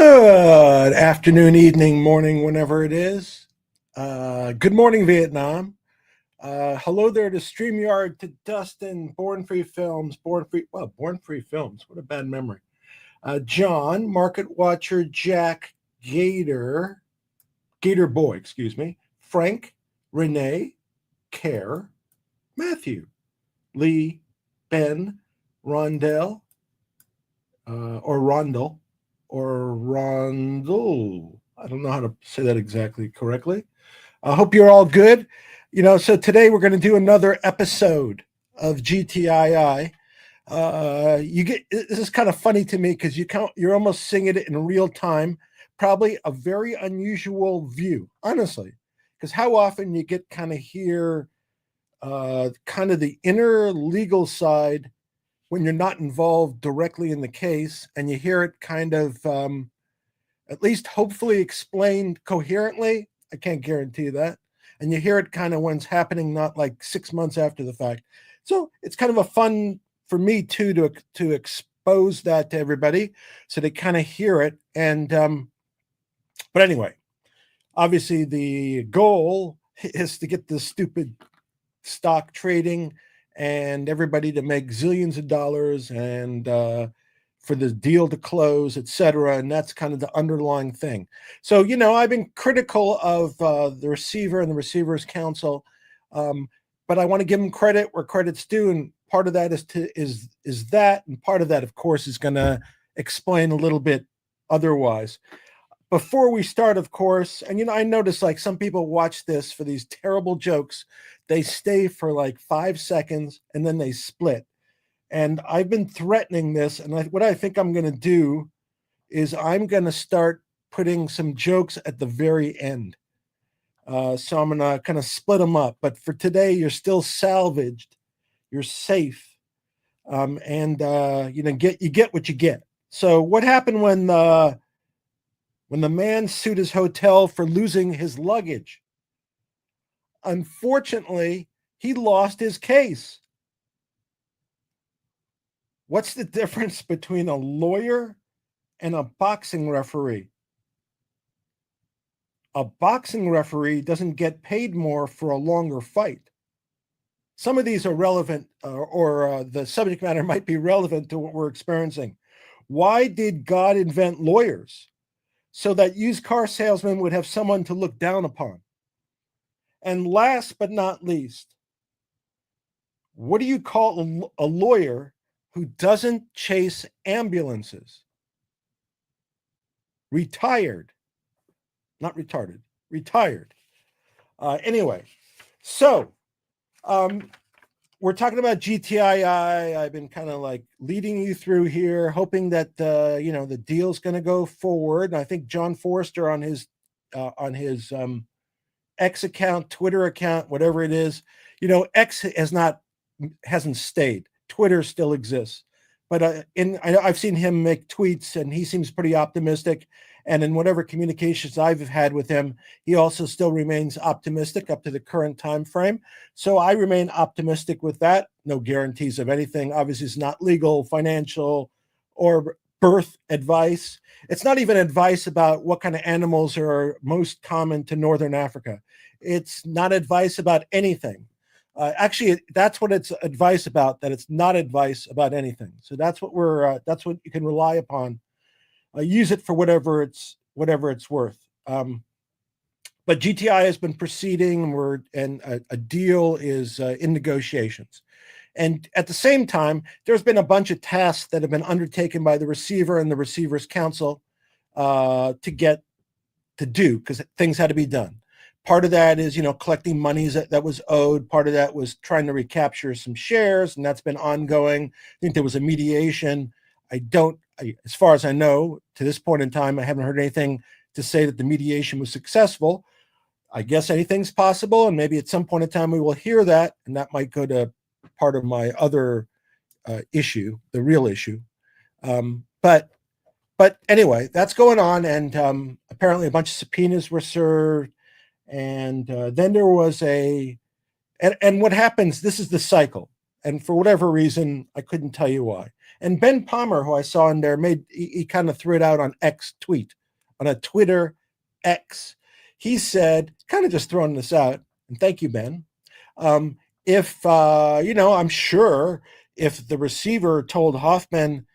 Good afternoon, evening, morning, whenever it is. Good morning, Vietnam. Hello there to StreamYard, to Dustin, Born Free Films, Born Free Films. What a bad memory. John, Market Watcher, Jack, Gator Boy, excuse me, Frank, Renee, Care, Matthew, Lee, Ben, Rondell, or Rondell, or Rondell. I don't know how to say that exactly correctly. I hope you're all good. So today we're going to do another episode of GTII. You get this is kind of funny to me because you're almost seeing it in real time. Probably a very unusual view, honestly, because how often you get kind of hear kind of the inner legal side when you're not involved directly in the case, and you hear it kind of at least hopefully explained coherently. I can't guarantee that. And you hear it kind of when it's happening, not like 6 months after the fact. So it's kind of a fun for me too to expose that to everybody so they kind of hear it. And but anyway, obviously the goal is to get this stupid stock trading and everybody to make zillions of dollars and for the deal to close, etc. And that's kind of the underlying thing. So, I've been critical of the receiver and the receivers council, but I want to give them credit where credit's due. And part of that is that, and part of that, of course, is going to explain a little bit otherwise. Before we start, of course, and I notice like some people watch this for these terrible jokes. They stay for like 5 seconds and then they split. And I've been threatening this. And what I think I'm going to do is I'm going to start putting some jokes at the very end. So I'm going to kind of split them up. But for today, you're still salvaged. You're safe. And you get what you get. So what happened when the man sued his hotel for losing his luggage? Unfortunately, he lost his case. What's the difference between a lawyer and a boxing referee? A boxing referee doesn't get paid more for a longer fight. Some of these are relevant, or the subject matter might be relevant to what we're experiencing. Why did God invent lawyers? So that used car salesmen would have someone to look down upon. And last but not least, what do you call a lawyer who doesn't chase ambulances? Retired. Not retarded. Retired. Anyway, so we're talking about GTII. I've been kind of like leading you through here, hoping that the deal's going to go forward. And I think John Forrester on his X account, Twitter account, whatever it is, X hasn't stayed. Twitter still exists, but I've seen him make tweets, and he seems pretty optimistic. And in whatever communications I've had with him, he also still remains optimistic up to the current time frame. So I remain optimistic with that. No guarantees of anything. Obviously, it's not legal, financial, or birth advice. It's not even advice about what kind of animals are most common to Northern Africa. It's not advice about anything. Actually, that's what it's advice about. That it's not advice about anything. So that's what you can rely upon. Use it for whatever it's worth. But GTI has been proceeding, and a deal is in negotiations. And at the same time, there's been a bunch of tasks that have been undertaken by the receiver and the receivers council to do, because things had to be done. Part of that is, collecting monies that was owed. Part of that was trying to recapture some shares, and that's been ongoing. I think there was a mediation. As far as I know, to this point in time, I haven't heard anything to say that the mediation was successful. I guess anything's possible, and maybe at some point in time we will hear that, and that might go to part of my other issue, the real issue. But anyway, that's going on, and apparently a bunch of subpoenas were served, and then there was and what happens, this is the cycle, and for whatever reason, I couldn't tell you why. And Ben Palmer, who I saw in there, he kind of threw it out on on a Twitter X. He said, kind of just throwing this out, and thank you, Ben. If I'm sure if the receiver told Hoffman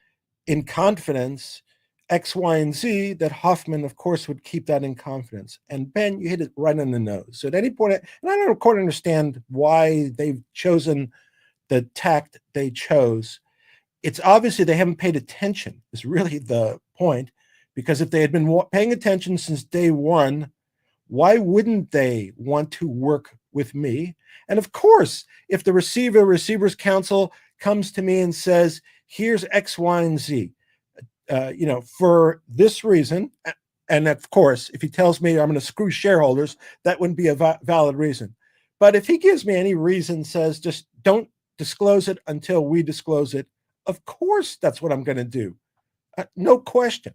in confidence X, Y, and Z, that Hoffman, of course, would keep that in confidence. And Ben, you hit it right on the nose. So at any point, and I don't quite understand why they've chosen the tact they chose. It's obviously they haven't paid attention, is really the point. Because if they had been paying attention since day one, why wouldn't they want to work with me? And of course, if the receivers council comes to me and says, here's X, Y, and Z, for this reason, and of course, if he tells me I'm going to screw shareholders, that wouldn't be a valid reason. But if he gives me any reason, says just don't disclose it until we disclose it, of course, that's what I'm going to do. No question.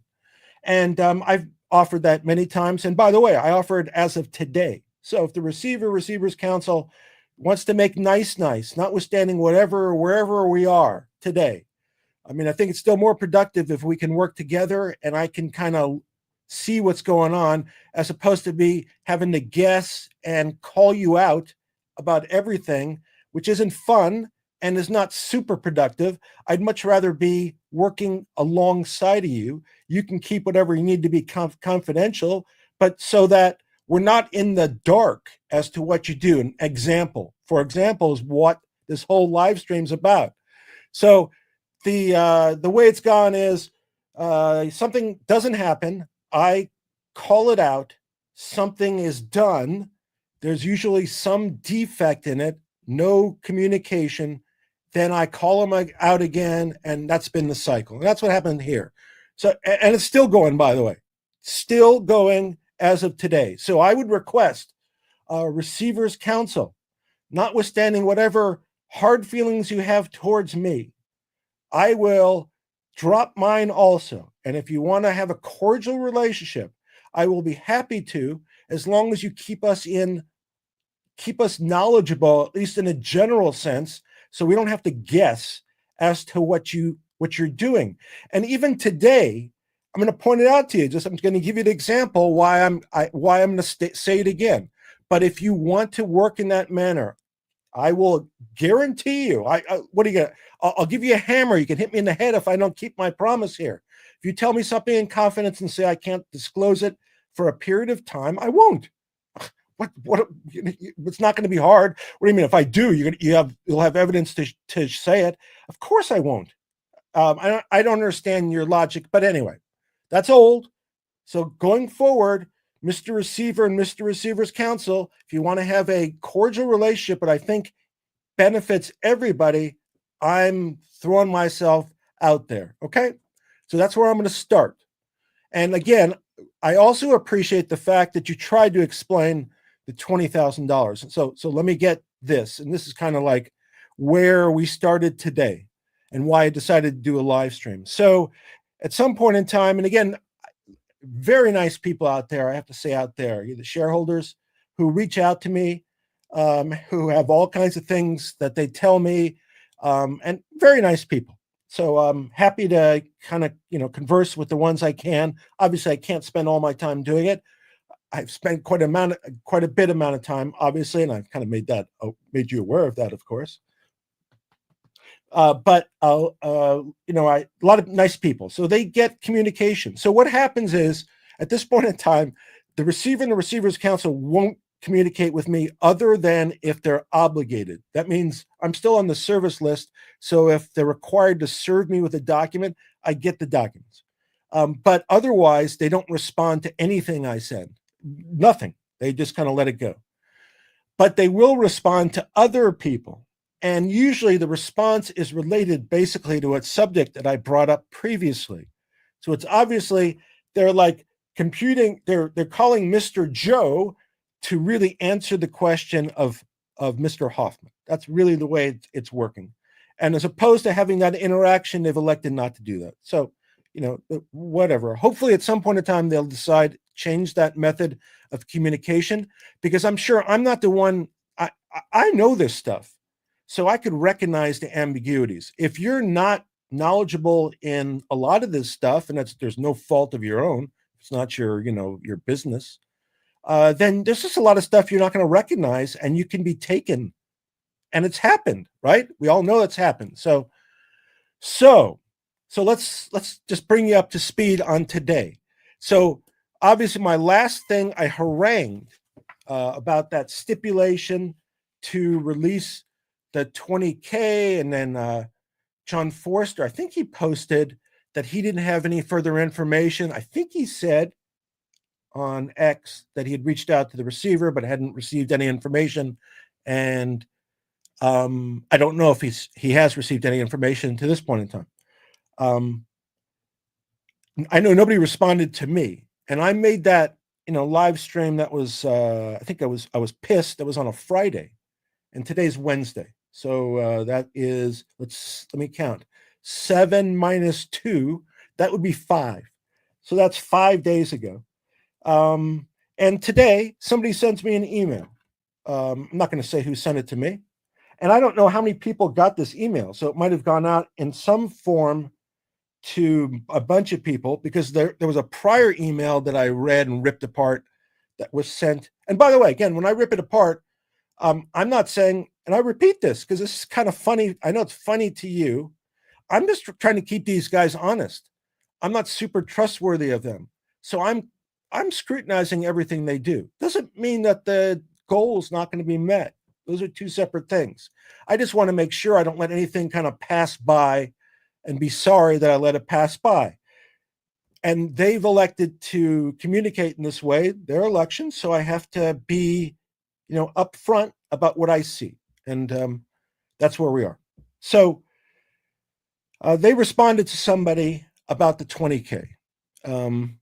And I've offered that many times. And by the way, I offer it as of today. So if the receivers council wants to make nice, notwithstanding wherever we are today, I mean, I think it's still more productive if we can work together and I can kind of see what's going on as opposed to be having to guess and call you out about everything, which isn't fun and is not super productive. I'd much rather be working alongside of you. You can keep whatever you need to be confidential, but so that we're not in the dark as to what you do. An example, for example, is what this whole live stream's about. So the way it's gone is something doesn't happen. I call it out. Something is done. There's usually some defect in it, no communication. Then I call them out again, and that's been the cycle. And that's what happened here. So, and it's still going, by the way, still going as of today. So I would request receivers council, notwithstanding whatever hard feelings you have towards me, I will drop mine also. And if you want to have a cordial relationship, I will be happy to, as long as you keep us knowledgeable, at least in a general sense, so we don't have to guess as to what you're doing. And even today, I'm going to point it out to you. I'm going to give you the example why I'm going to say it again. But if you want to work in that manner, I will guarantee you. What are you gonna? I'll give you a hammer. You can hit me in the head if I don't keep my promise here. If you tell me something in confidence and say I can't disclose it for a period of time, I won't. What? It's not going to be hard. What do you mean? If I do, you'll have evidence to say it. Of course, I won't. I don't understand your logic, but anyway, that's old. So going forward, Mr. Receiver and Mr. Receiver's Council, if you want to have a cordial relationship, but I think benefits everybody, I'm throwing myself out there. Okay. So that's where I'm going to start. And again, I also appreciate the fact that you tried to explain the $20,000. So let me get this. And this is kind of like where we started today and why I decided to do a live stream. So at some point in time, and again, very nice people out there, I have to say out there, the shareholders who reach out to me, who have all kinds of things that they tell me, and very nice people. So I'm happy to kind of, converse with the ones I can. Obviously, I can't spend all my time doing it. I've spent quite a bit amount of time, obviously, and I've kind of made you aware of that, of course. But a lot of nice people. So they get communication. So what happens is, at this point in time, the receiver and the Receivers Council won't communicate with me other than if they're obligated. That means I'm still on the service list. So if they're required to serve me with a document, I get the documents. But otherwise, they don't respond to anything I send. Nothing. They just kind of let it go. But they will respond to other people. And usually the response is related basically to a subject that I brought up previously. So it's obviously they're like they're calling Mr. Joe to really answer the question of Mr. Hoffman. That's really the way it's working. And as opposed to having that interaction, they've elected not to do that. So, whatever. Hopefully at some point in time, they'll decide, change that method of communication, because I'm sure I'm not the one. I know this stuff. So I could recognize the ambiguities. If you're not knowledgeable in a lot of this stuff, and there's no fault of your own. It's not your business. Then there's just a lot of stuff you're not going to recognize, and you can be taken. And it's happened, right? We all know it's happened. So let's just bring you up to speed on today. So obviously, my last thing, I harangued about that stipulation to release the 20K, and then John Forster, I think he posted that he didn't have any further information. I think he said on X that he had reached out to the receiver but hadn't received any information, and I don't know if he has received any information to this point in time. I know nobody responded to me, and I made that live stream. That was I think I was pissed. That was on a Friday, and today's Wednesday. So that is, let me count. 7 minus 2, that would be 5. So that's 5 days ago. And today somebody sends me an email. I'm not going to say who sent it to me. And I don't know how many people got this email. So it might have gone out in some form to a bunch of people, because there was a prior email that I read and ripped apart that was sent. And by the way, again, when I rip it apart, I'm not saying, and I repeat this because this is kind of funny. I know it's funny to you. I'm just trying to keep these guys honest. I'm not super trustworthy of them. So I'm scrutinizing everything they do. Doesn't mean that the goal is not going to be met. Those are two separate things. I just want to make sure I don't let anything kind of pass by and be sorry that I let it pass by. And they've elected to communicate in this way, their election. So I have to be, upfront about what I see. And that's where we are. So they responded to somebody about the 20K. And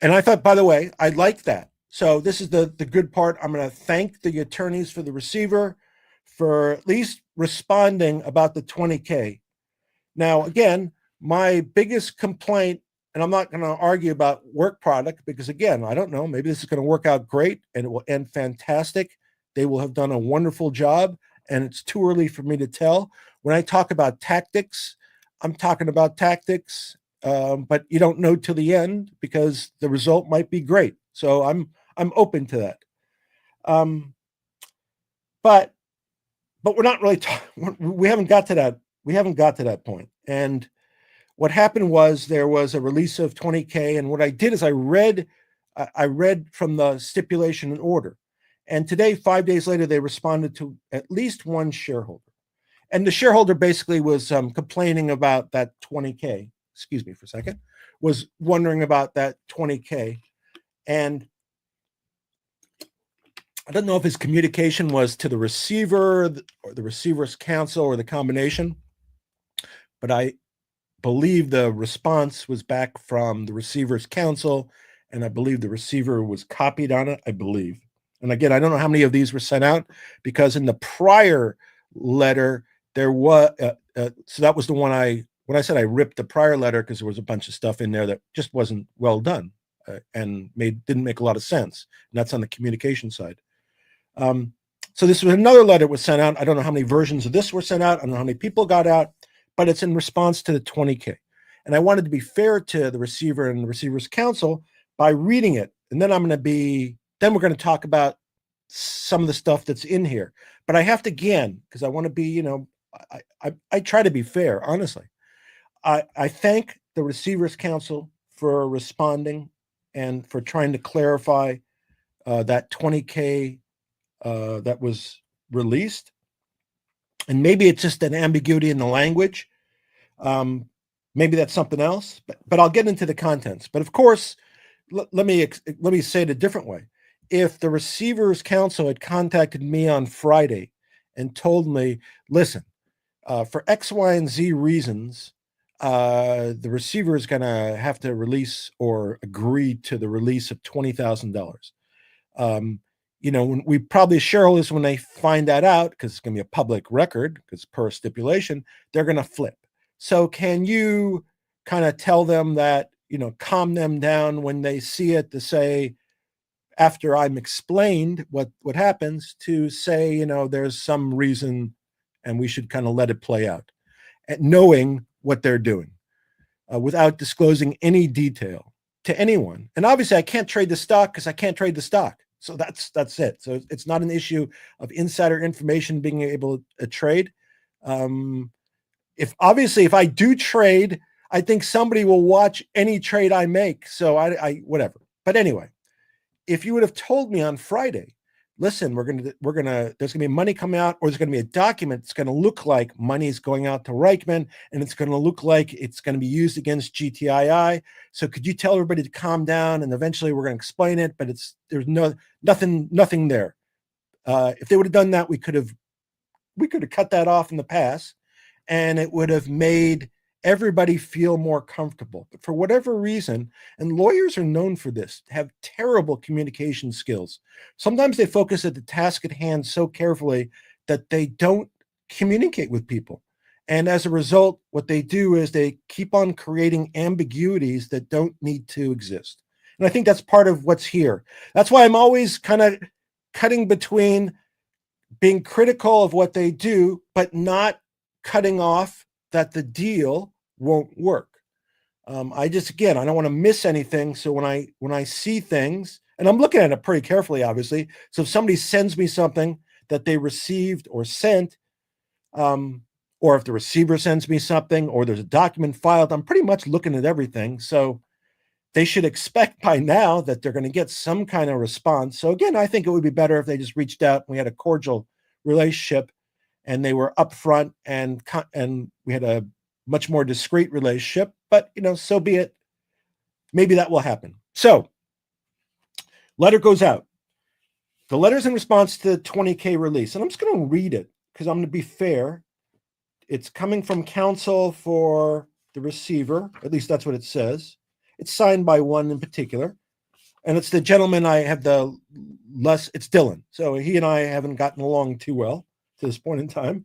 I thought, by the way, I like that. So this is the good part. I'm going to thank the attorneys for the receiver for at least responding about the 20K. Now, again, my biggest complaint, and I'm not going to argue about work product because, again, I don't know, maybe this is going to work out great and it will end fantastic. They will have done a wonderful job, and it's too early for me to tell. When I talk about tactics, I'm talking about tactics, but you don't know till the end because the result might be great. So I'm open to that. But we're not really we haven't got to that. We haven't got to that point. And what happened was there was a release of 20K, and what I did is I read from the stipulation and order. And today, 5 days later, they responded to at least one shareholder. And the shareholder basically was complaining about that 20K. Excuse me for a second. Was wondering about that 20K. And I don't know if his communication was to the receiver or the receiver's counsel or the combination, but I believe the response was back from the receiver's counsel, and I believe the receiver was copied on it, I believe. And again, I don't know how many of these were sent out, because in the prior letter, there was, so that was the one when I said I ripped the prior letter, because there was a bunch of stuff in there that just wasn't well done and didn't make a lot of sense. And that's on the communication side. So this was another letter was sent out. I don't know how many versions of this were sent out. I don't know how many people got out, but it's in response to the 20K. And I wanted to be fair to the receiver and the receiver's counsel by reading it. And then we're going to talk about some of the stuff that's in here. But I have to, again, because I want to be, I try to be fair, honestly. I thank the receiver's counsel for responding and for trying to clarify that 20K that was released. And maybe it's just an ambiguity in the language. Maybe that's something else, but I'll get into the contents. But of course, let me say it a different way. If the receiver's counsel had contacted me on Friday and told me, listen, for X, Y, and Z reasons, the receiver is going to have to release or agree to the release of $20,000. We probably shareholders, when they find that out, because it's going to be a public record, because per stipulation, they're going to flip. So can you kind of tell them that, calm them down when they see it, to say, after I'm explained what happens, to say, there's some reason and we should kind of let it play out. And knowing what they're doing without disclosing any detail to anyone. And obviously, I can't trade the stock because I can't trade the stock. So that's it. So it's not an issue of insider information being able to trade. If I do trade, I think somebody will watch any trade I make. So I whatever. But anyway, if you would have told me on Friday, listen, there's gonna be money coming out, or there's gonna be a document that's gonna look like money's going out to Reichman, and it's gonna look like it's gonna be used against GTII. So could you tell everybody to calm down, and eventually we're gonna explain it, but there's nothing there. If they would have done that, we could have cut that off in the past, and it would have made everybody feel more comfortable. But for whatever reason, and lawyers are known for this, have terrible communication skills. Sometimes they focus at the task at hand so carefully that they don't communicate with people. And as a result, what they do is they keep on creating ambiguities that don't need to exist. And I think that's part of what's here. That's why I'm always kind of cutting between being critical of what they do, but not cutting off that the deal won't work. I don't want to miss anything. So when I see things, and I'm looking at it pretty carefully, obviously. So if somebody sends me something that they received or sent, or if the receiver sends me something, or there's a document filed, I'm pretty much looking at everything. So they should expect by now that they're going to get some kind of response. So again, I think it would be better if they just reached out and we had a cordial relationship, and they were upfront, and we had a much more discreet relationship. But so be it. Maybe that will happen. So, letter goes out. The letter's in response to the 20K release, and I'm just going to read it because I'm going to be fair. It's coming from counsel for the receiver. At least that's what it says. It's signed by one in particular, and it's the gentleman it's Dylan. So he and I haven't gotten along too well to this point in time,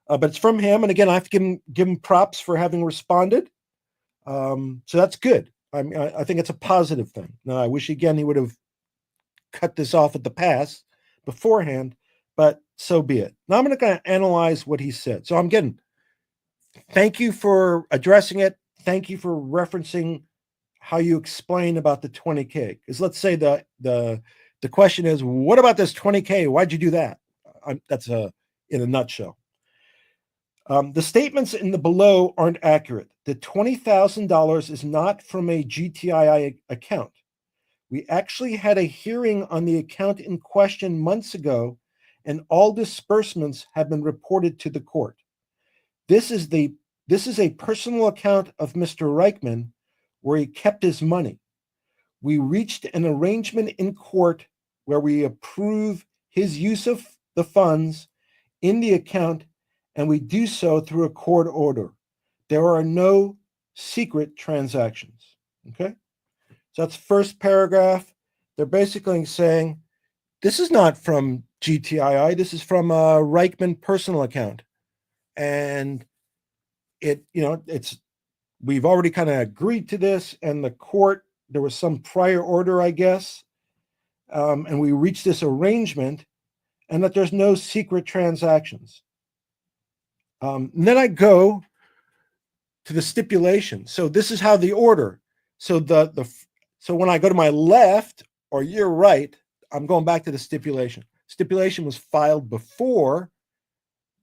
but it's from him. And again, I have to give him props for having responded. So that's good. I think it's a positive thing. Now, I wish again he would have cut this off at the pass beforehand, but so be it. Now I'm going to analyze what he said. So thank you for addressing it. Thank you for referencing how you explain about the 20K. Because let's say the question is, what about this 20K? Why'd you do that? That's in a nutshell. The statements in the below aren't accurate. The $20,000 is not from a GTII account. We actually had a hearing on the account in question months ago, and all disbursements have been reported to the court. This is a personal account of Mr. Reichman where he kept his money. We reached an arrangement in court where we approve his use of the funds in the account, and we do so through a court order. There are no secret transactions. Okay? So that's first paragraph. They're basically saying, this is not from GTII, this is from a Reichman personal account. And we've already kind of agreed to this, and the court, there was some prior order, I guess, and we reached this arrangement, and that there's no secret transactions. And then I go to the stipulation. So this is how the order. So so when I go to my left or your right, I'm going back to the stipulation. Stipulation was filed before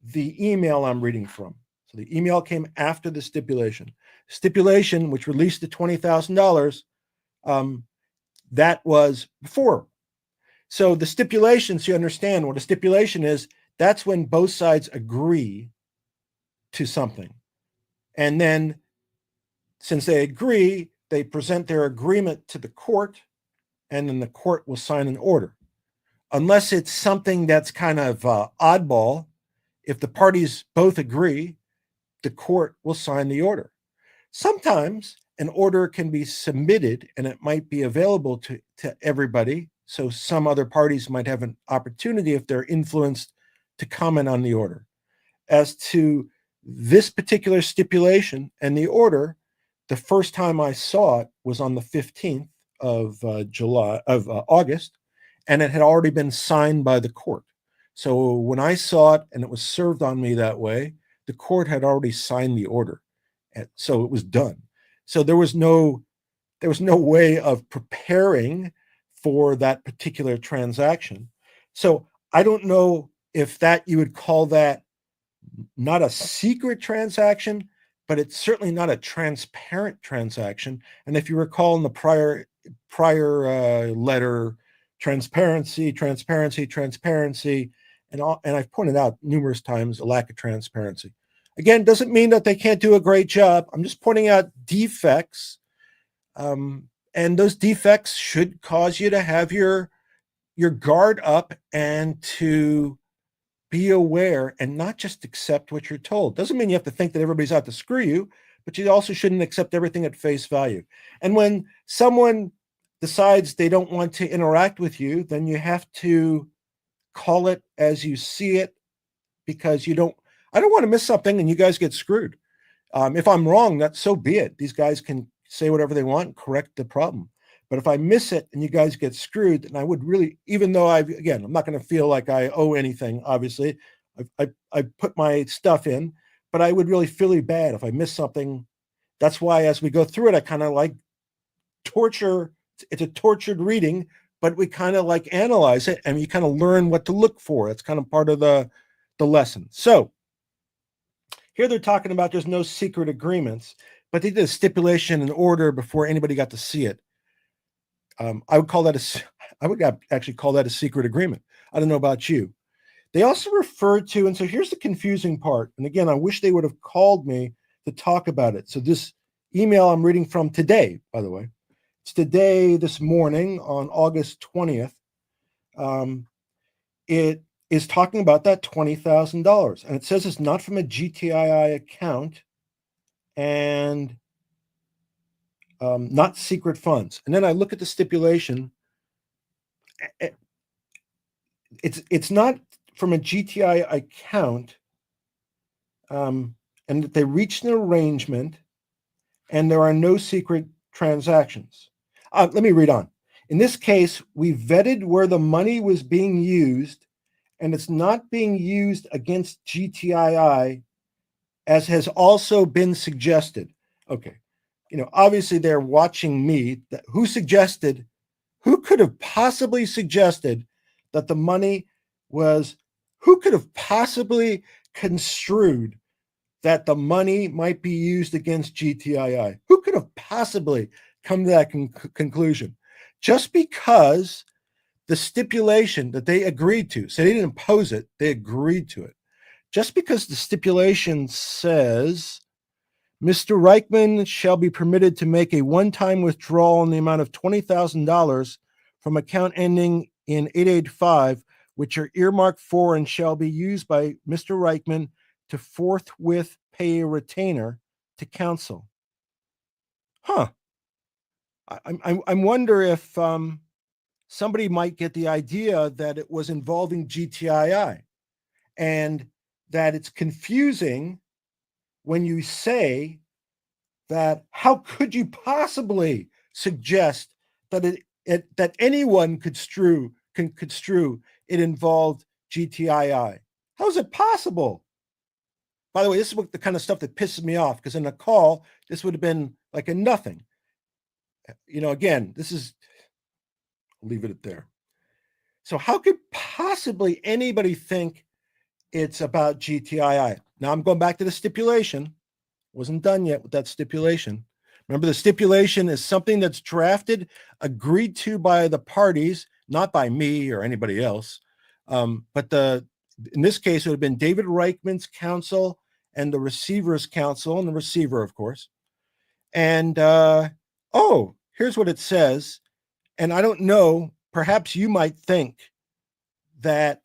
the email I'm reading from. So the email came after the stipulation. Stipulation, which released the $20,000, that was before. So the stipulation, so you understand what a stipulation is, that's when both sides agree to something. And then since they agree, they present their agreement to the court, and then the court will sign an order. Unless it's something that's kind of oddball, if the parties both agree, the court will sign the order. Sometimes an order can be submitted and it might be available to everybody. So some other parties might have an opportunity, if they're influenced, to comment on the order. As to this particular stipulation and the order, the first time I saw it was on the 15th of August, and it had already been signed by the court. So when I saw it and it was served on me that way, the court had already signed the order. And so it was done. So there was no way of preparing for that particular transaction. So I don't know if that you would call that not a secret transaction, but it's certainly not a transparent transaction. And if you recall in the prior letter, transparency, and I've pointed out numerous times a lack of transparency. Again, doesn't mean that they can't do a great job. I'm just pointing out defects, and those defects should cause you to have your guard up and to be aware and not just accept what you're told. Doesn't mean you have to think that everybody's out to screw you, but you also shouldn't accept everything at face value. And when someone decides they don't want to interact with you, then you have to call it as you see it, because I don't want to miss something and you guys get screwed. If I'm wrong, that's so be it. These guys can say whatever they want and correct the problem. But if I miss it and you guys get screwed, then I would really, even though I'm not going to feel like I owe anything, obviously. I put my stuff in, but I would really feel really bad if I miss something. That's why as we go through it, I kind of like torture. It's a tortured reading, but we kind of like analyze it and you kind of learn what to look for. It's kind of part of the lesson. So here they're talking about there's no secret agreements, but they did a stipulation and order before anybody got to see it. I would actually call that a secret agreement. I don't know about you. They also referred to, and so here's the confusing part. And again, I wish they would have called me to talk about it. So this email I'm reading from today, by the way, it's today, this morning on August 20th. It is talking about that $20,000. And it says it's not from a GTII account and not secret funds. And then I look at the stipulation. It's not from a GTI account, and that they reached an arrangement and there are no secret transactions. Let me read on. In this case, we vetted where the money was being used, and it's not being used against GTII, as has also been suggested. Okay. Obviously they're watching me. Who could have possibly suggested that the money was, who could have possibly construed that the money might be used against GTII? Who could have possibly come to that conclusion? Just because the stipulation that they agreed to, so they didn't impose it, they agreed to it. Just because the stipulation says Mr. Reichman shall be permitted to make a one-time withdrawal in the amount of $20,000 from account ending in 885, which are earmarked for and shall be used by Mr. Reichman to forthwith pay a retainer to counsel. I wonder if somebody might get the idea that it was involving GTII, and that it's confusing when you say that. How could you possibly suggest that that anyone could construe it involved GTII? How is it possible? By the way, this is the kind of stuff that pisses me off, because in a call, this would have been like a nothing. Again, I'll leave it at there. So how could possibly anybody think it's about GTII? Now I'm going back to the stipulation. Wasn't done yet with that stipulation. Remember, the stipulation is something that's drafted, agreed to by the parties, not by me or anybody else. But in this case, it would have been David Reichman's counsel and the receiver's counsel, and the receiver, of course. And here's what it says. And I don't know, perhaps you might think that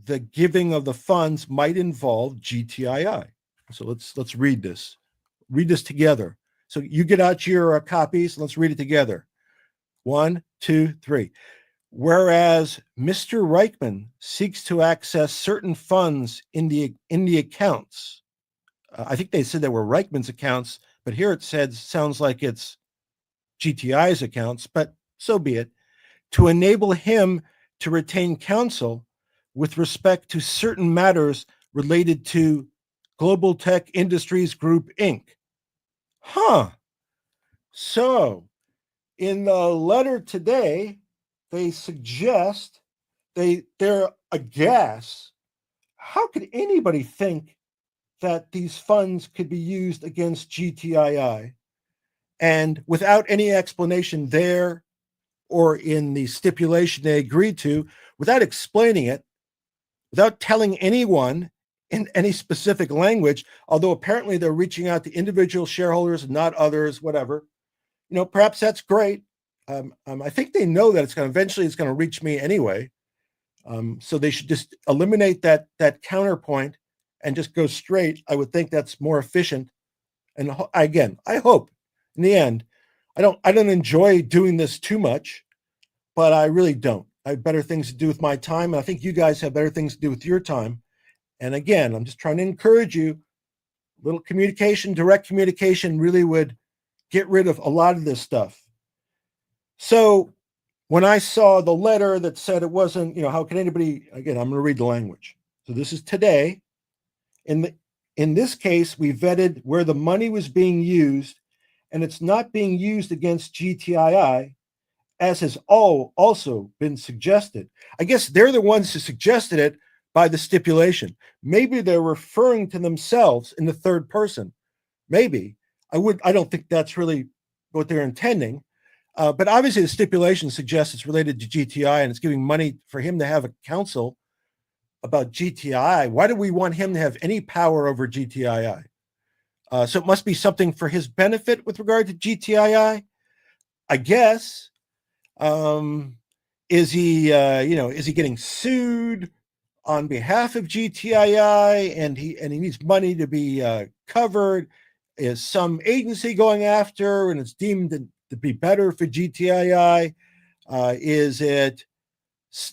the giving of the funds might involve GTII. So let's read this. Read this together. So you get out your copies. Let's read it together. 1, 2, 3. Whereas Mr. Reichman seeks to access certain funds in the accounts. I think they said they were Reichman's accounts, but here it sounds like it's GTI's accounts, but so be it. To enable him to retain counsel with respect to certain matters related to Global Tech Industries Group, Inc. Huh. So in the letter today, they suggest they're aghast. How could anybody think that these funds could be used against GTII? And without any explanation there or in the stipulation they agreed to, without explaining it, without telling anyone in any specific language, although apparently they're reaching out to individual shareholders, not others, whatever. Perhaps that's great. I think they know that eventually it's going to reach me anyway. So they should just eliminate that counterpoint and just go straight. I would think that's more efficient. And again, I hope in the end, I don't enjoy doing this too much, but I really don't. I have better things to do with my time. And I think you guys have better things to do with your time. And again, I'm just trying to encourage you. Little communication, direct communication really would get rid of a lot of this stuff. So when I saw the letter that said it wasn't, how can anybody, again, I'm going to read the language. So this is today. In this case, we vetted where the money was being used, and it's not being used against GTII, as has also been suggested. I guess they're the ones who suggested it by the stipulation. Maybe they're referring to themselves in the third person. Maybe. I don't think that's really what they're intending. But obviously the stipulation suggests it's related to GTI and it's giving money for him to have a counsel about GTI. Why do we want him to have any power over GTII? So it must be something for his benefit with regard to GTII, I guess. Is he getting sued on behalf of GTII and he needs money to be covered? Is some agency going after and it's deemed to be better for GTII? Is it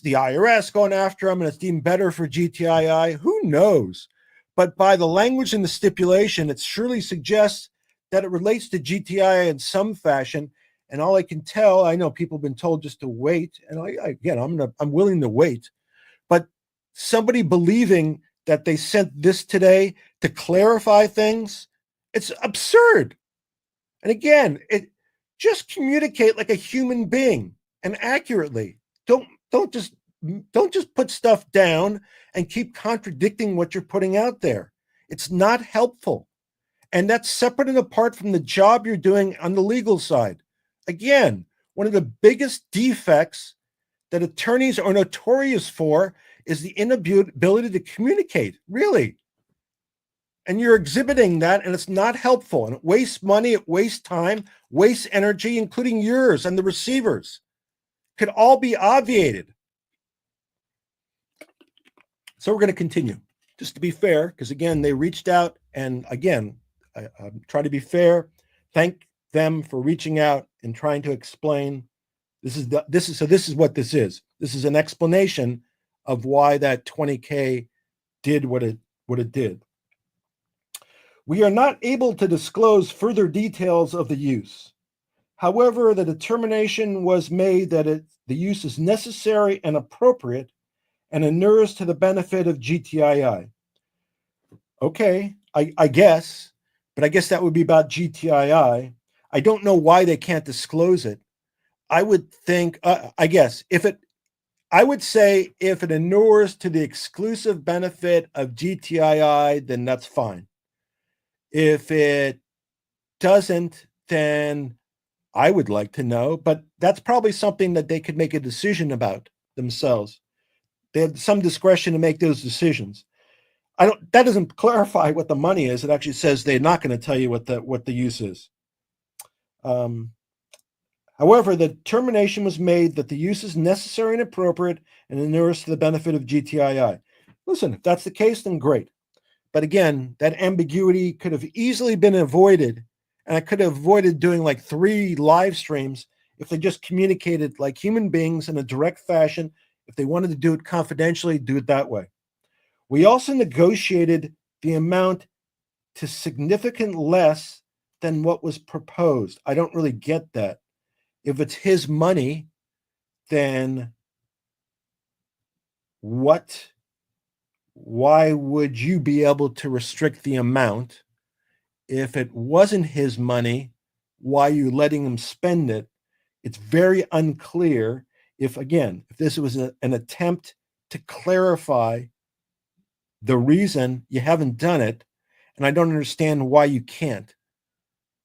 the IRS going after him and it's deemed better for GTII? Who knows? But by the language in the stipulation, it surely suggests that it relates to GTII in some fashion. And all I can tell, I know people have been told just to wait, and I'm willing to wait. But somebody believing that they sent this today to clarify things, it's absurd. And again, just communicate like a human being and accurately. Don't just put stuff down and keep contradicting what you're putting out there. It's not helpful. And that's separate and apart from the job you're doing on the legal side. Again, one of the biggest defects that attorneys are notorious for is the inability to communicate, really. And you're exhibiting that, and it's not helpful. And it wastes money, it wastes time, wastes energy, including yours and the receivers. Could all be obviated. So we're going to continue, just to be fair, because again, they reached out, and again, I'm trying to be fair. Thank them for reaching out and trying to explain. This is what this is. This is an explanation of why that 20K did what it did. We are not able to disclose further details of the use. However, the determination was made that the use is necessary and appropriate and inures to the benefit of GTII. Okay, I guess, but I guess that would be about GTII. I don't know why they can't disclose it. I would think, I would say if it inures to the exclusive benefit of GTII, then that's fine. If it doesn't, then I would like to know, but that's probably something that they could make a decision about themselves. They have some discretion to make those decisions. That doesn't clarify what the money is. It actually says they're not going to tell you what the use is. However, the determination was made that the use is necessary and appropriate and inures to the benefit of GTII. Listen, if that's the case, then great. But again, that ambiguity could have easily been avoided, and I could have avoided doing like 3 live streams if they just communicated like human beings in a direct fashion. If they wanted to do it confidentially, do it that way. We also negotiated the amount to significantly less than what was proposed. I don't really get that. If it's his money, then why would you be able to restrict the amount if it wasn't his money, why are you letting him spend it? It's very unclear if this was an attempt to clarify the reason you haven't done it, and I don't understand why you can't.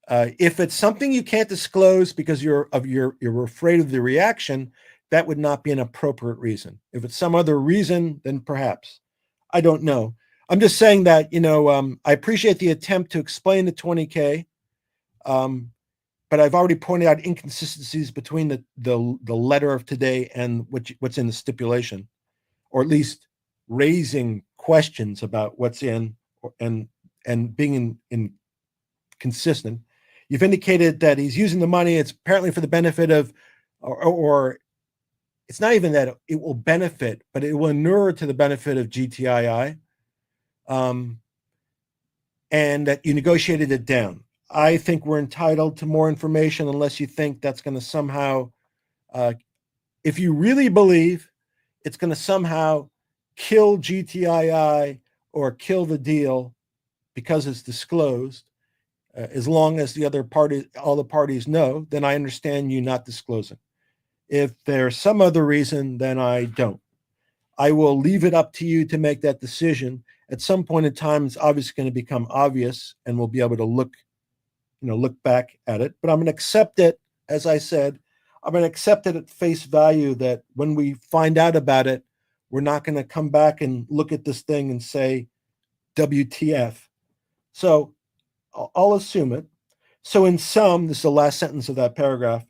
If it's something you can't disclose because you're afraid of the reaction, that would not be an appropriate reason. If it's some other reason, then perhaps. I don't know. I'm just saying that, I appreciate the attempt to explain the 20K, but I've already pointed out inconsistencies between the letter of today and what's in the stipulation, or at least raising questions about what's in and being in consistent. You've indicated that he's using the money. It's apparently for the benefit of, or it's not even that it will benefit, but it will inure to the benefit of GTII, and that you negotiated it down. I think we're entitled to more information unless you think that's going to somehow, if you really believe it's going to somehow kill GTII or kill the deal because it's disclosed, as long as all the parties know, then I understand you not disclosing. If there's some other reason, then I don't. I will leave it up to you to make that decision. At some point in time, it's obviously going to become obvious, and we'll be able to look back at it. But I'm going to accept it, as I said, I'm going to accept it at face value that when we find out about it, we're not going to come back and look at this thing and say, WTF. So I'll assume it. So in sum, this is the last sentence of that paragraph.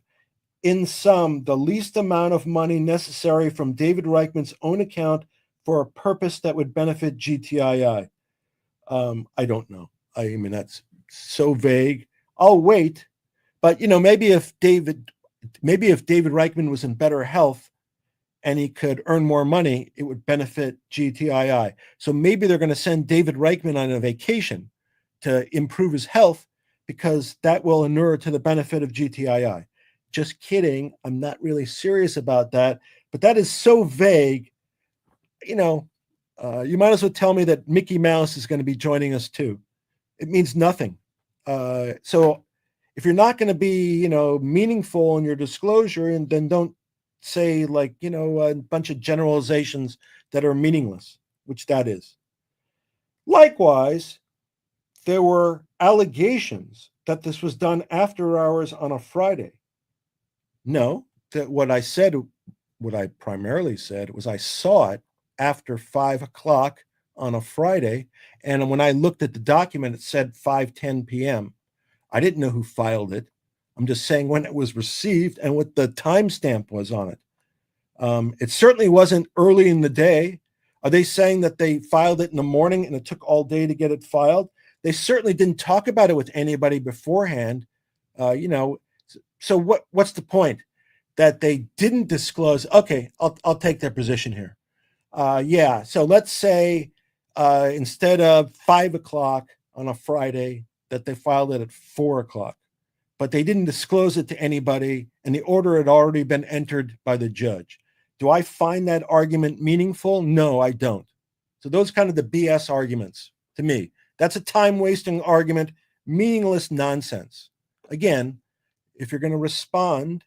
In sum, the least amount of money necessary from David Reichman's own account for a purpose that would benefit GTII. I don't know. I mean, that's so vague. I'll wait. But, maybe if David Reichman was in better health and he could earn more money, it would benefit GTII. So maybe they're going to send David Reichman on a vacation to improve his health because that will inure to the benefit of GTII. Just kidding. I'm not really serious about that. But that is so vague. You might as well tell me that Mickey Mouse is going to be joining us too. It means nothing. So if you're not going to be, meaningful in your disclosure, and then don't say a bunch of generalizations that are meaningless, which that is. Likewise, there were allegations that this was done after hours on a Friday. No, that what I primarily said was I saw it after 5:00 on a Friday. And when I looked at the document, it said 5:10 p.m. I didn't know who filed it. I'm just saying when it was received and what the timestamp was on it. It certainly wasn't early in the day. Are they saying that they filed it in the morning and it took all day to get it filed? They certainly didn't talk about it with anybody beforehand. So what's the point? That they didn't disclose. Okay, I'll take their position here. So let's say instead of 5:00 on a Friday, that they filed it at 4:00, but they didn't disclose it to anybody, and the order had already been entered by the judge. Do I find that argument meaningful? No, I don't. So those kind of the BS arguments to me. That's a time-wasting argument, meaningless nonsense. Again, if you're going to respond,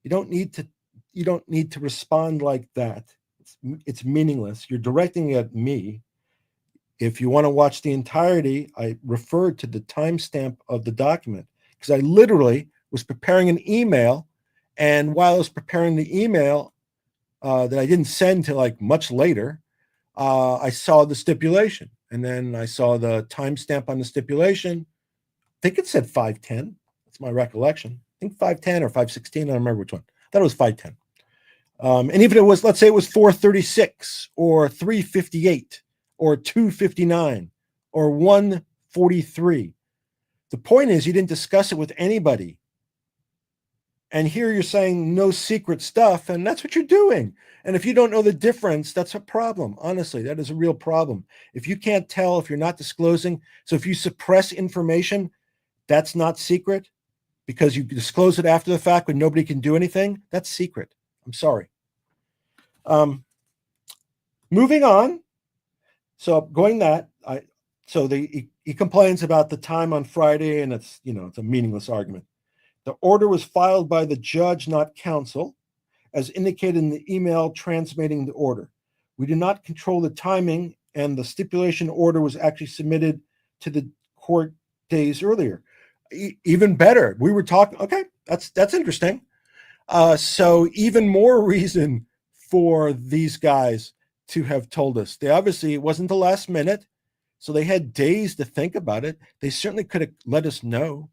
you don't need to respond like that. It's meaningless. You're directing it at me. If you want to watch the entirety, I referred to the timestamp of the document because I literally was preparing an email, and while I was preparing the email that I didn't send till much later, I saw the stipulation, and then I saw the timestamp on the stipulation. I think it said 5:10. That's my recollection. I think 5:10 or 5:16. I don't remember which one. I thought it was 5:10. And even if it was, let's say it was 4:36 or 3:58 or 2:59 or 1:43. The point is you didn't discuss it with anybody. And here you're saying no secret stuff, and that's what you're doing. And if you don't know the difference, that's a problem. Honestly, that is a real problem. If you can't tell, if you're not disclosing, so if you suppress information, that's not secret because you disclose it after the fact when nobody can do anything. That's secret. I'm sorry. Moving on. So going that, so the he complains about the time on Friday, and it's a meaningless argument. The order was filed by the judge, not counsel, as indicated in the email transmitting the order. We do not control the timing, and the stipulation order was actually submitted to the court days earlier. Even better, we were talking. Okay, that's interesting. So even more reason for these guys to have told us. They obviously, it wasn't the last minute, so they had days to think about it. They certainly could have let us know.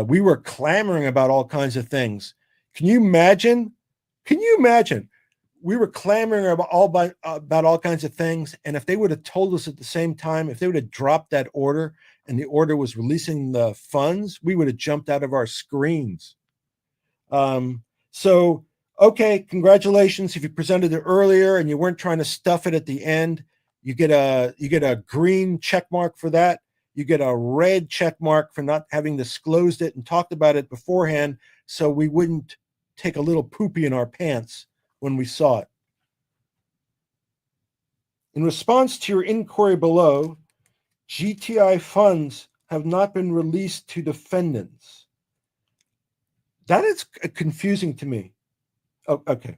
We were clamoring about all kinds of things. Can you imagine? We were clamoring about all kinds of things, and if they would have told us at the same time, if they would have dropped that order and the order was releasing the funds, we would have jumped out of our screens. So, okay, congratulations. If you presented it earlier and you weren't trying to stuff it at the end, you get a green check mark for that. You get a red check mark for not having disclosed it and talked about it beforehand, so we wouldn't take a little poopy in our pants when we saw it. In response to your inquiry below, GTI funds have not been released to defendants. That is confusing to me. Oh, okay.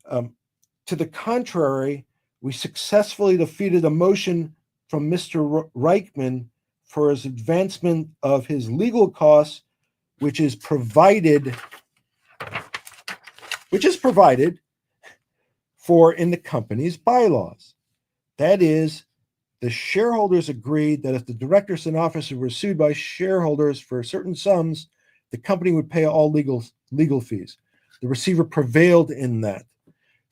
To the contrary, we successfully defeated a motion from Mr. Reichman for his advancement of his legal costs, which is provided for in the company's bylaws. That is, the shareholders agreed that if the directors and officers were sued by shareholders for certain sums, the company would pay all legal fees. The receiver prevailed in that.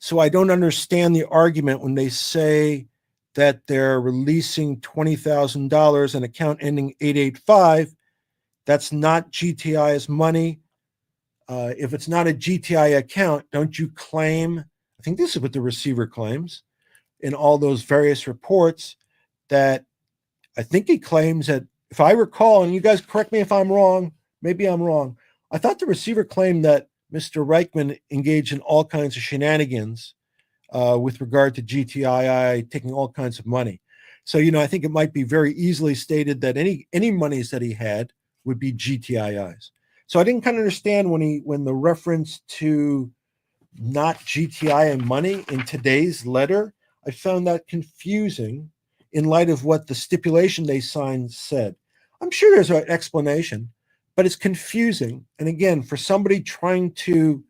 So I don't understand the argument when they say that they're releasing $20,000 an account ending 885. That's not GTI's money. If it's not a GTI account, don't you claim, I think this is what the receiver claims in all those various reports, that I think he claims that, if I recall, and you guys correct me if I'm wrong, maybe I'm wrong, I thought the receiver claimed that Mr. Reichman engaged in all kinds of shenanigans with regard to GTII taking all kinds of money. So, I think it might be very easily stated that any monies that he had would be GTII's. So I didn't kind of understand when the reference to not GTI money in today's letter, I found that confusing in light of what the stipulation they signed said. I'm sure there's an explanation, but it's confusing. And again, for somebody trying to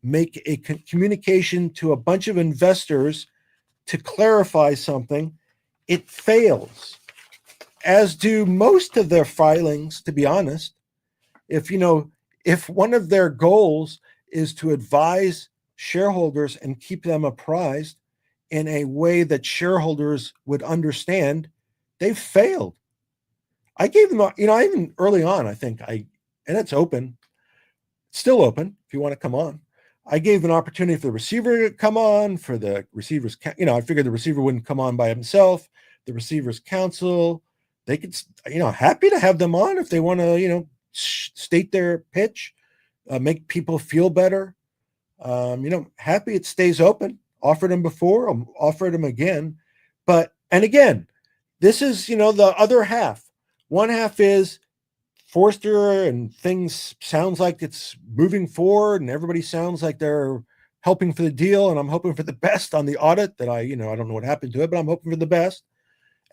make a communication to a bunch of investors to clarify something, it fails, as do most of their filings, to be honest. If one of their goals is to advise shareholders and keep them apprised in a way that shareholders would understand, they've failed. I gave them, even early on, and it's open, it's still open if you want to come on. I gave an opportunity for the receiver to come on, for the receiver's, I figured the receiver wouldn't come on by himself, the receiver's counsel, they could, happy to have them on if they want to, state their pitch, make people feel better. Happy it stays open. Offered them before, offered them again. And again, this is, the other half. One half is Forster and things sounds like it's moving forward and everybody sounds like they're helping for the deal. And I'm hoping for the best on the audit that I don't know what happened to it, but I'm hoping for the best.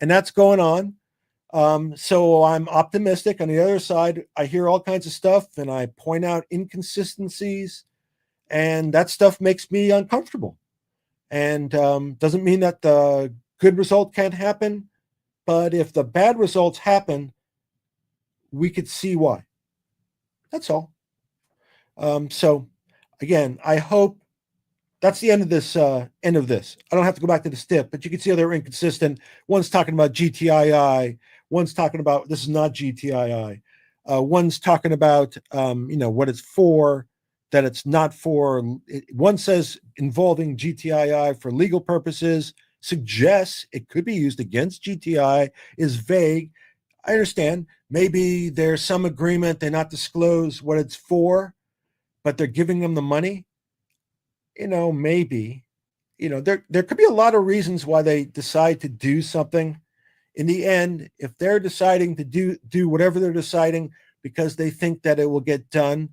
And that's going on. So I'm optimistic. On the other side, I hear all kinds of stuff and I point out inconsistencies, and that stuff makes me uncomfortable. And doesn't mean that the good result can't happen, but if the bad results happen, we could see why. That's all. So again, I hope that's the end of this. I don't have to go back to the stip, but you can see how they're inconsistent. One's talking about GTII. One's talking about this is not GTII. One's talking about what it's for, that it's not for. One says involving GTII for legal purposes, suggests it could be used against GTI, is vague. I understand. Maybe there's some agreement they not disclose what it's for, but they're giving them the money. Maybe. There could be a lot of reasons why they decide to do something in the end, if they're deciding to do whatever they're deciding because they think that it will get done,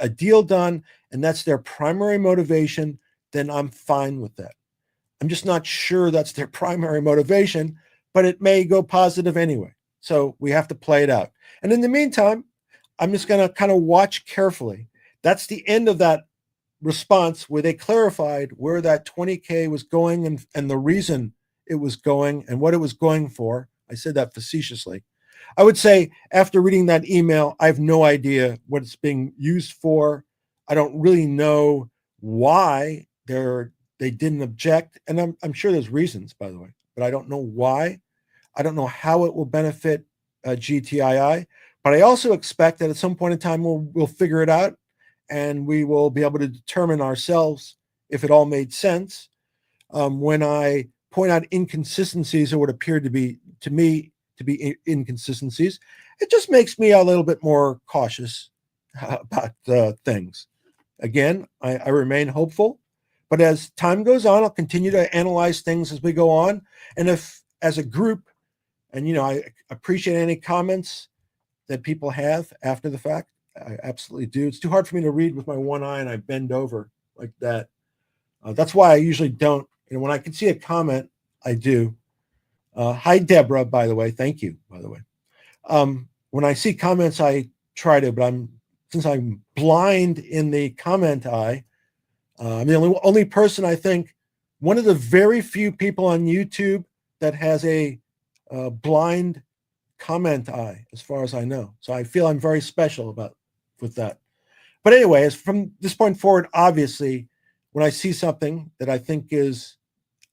a deal done, and that's their primary motivation, then I'm fine with that. I'm just not sure that's their primary motivation, but it may go positive anyway. So we have to play it out. And in the meantime, I'm just going to kind of watch carefully. That's the end of that response where they clarified where that 20K was going and the reason it was going and what it was going for. I said that facetiously. I would say after reading that email, I have no idea what it's being used for. I don't really know why they didn't object. And I'm sure there's reasons, by the way, but I don't know why. I don't know how it will benefit GTII, but I also expect that at some point in time we'll figure it out and we will be able to determine ourselves if it all made sense. When I point out inconsistencies or what appeared to me to be inconsistencies, it just makes me a little bit more cautious about things. Again, I remain hopeful, but as time goes on, I'll continue to analyze things as we go on. And if, as a group, and I appreciate any comments that people have after the fact, I absolutely do. It's too hard for me to read with my one eye and I bend over like that. That's why I usually don't. When I can see a comment, I do. Hi, Deborah, by the way. Thank you, by the way. When I see comments, I try to, but since I'm blind in the comment eye, I'm the only person, I think, one of the very few people on YouTube that has a blind comment eye, as far as I know. So I feel I'm very special with that. But anyway, as from this point forward, obviously, when I see something that I think is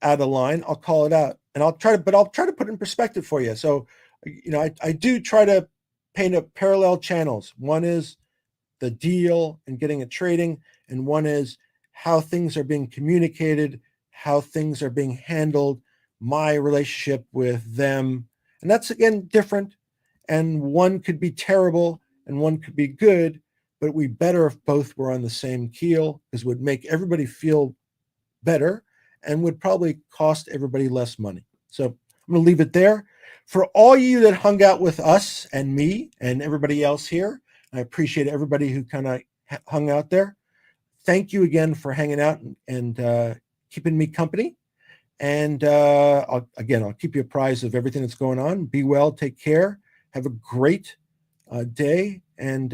out of line, I'll call it out, and I'll try to put it in perspective for you. So, I do try to paint a parallel channels. One is the deal and getting it trading, and one is how things are being communicated, how things are being handled, my relationship with them. And that's, again, different. And one could be terrible and one could be good, but we better if both were on the same keel, because it would make everybody feel better and would probably cost everybody less money. So I'm going to leave it there. For all you that hung out with us and me and everybody else here, I appreciate everybody who kind of hung out there. Thank you again for hanging out and keeping me company. And I'll keep you apprised of everything that's going on. Be well, take care, have a great day, and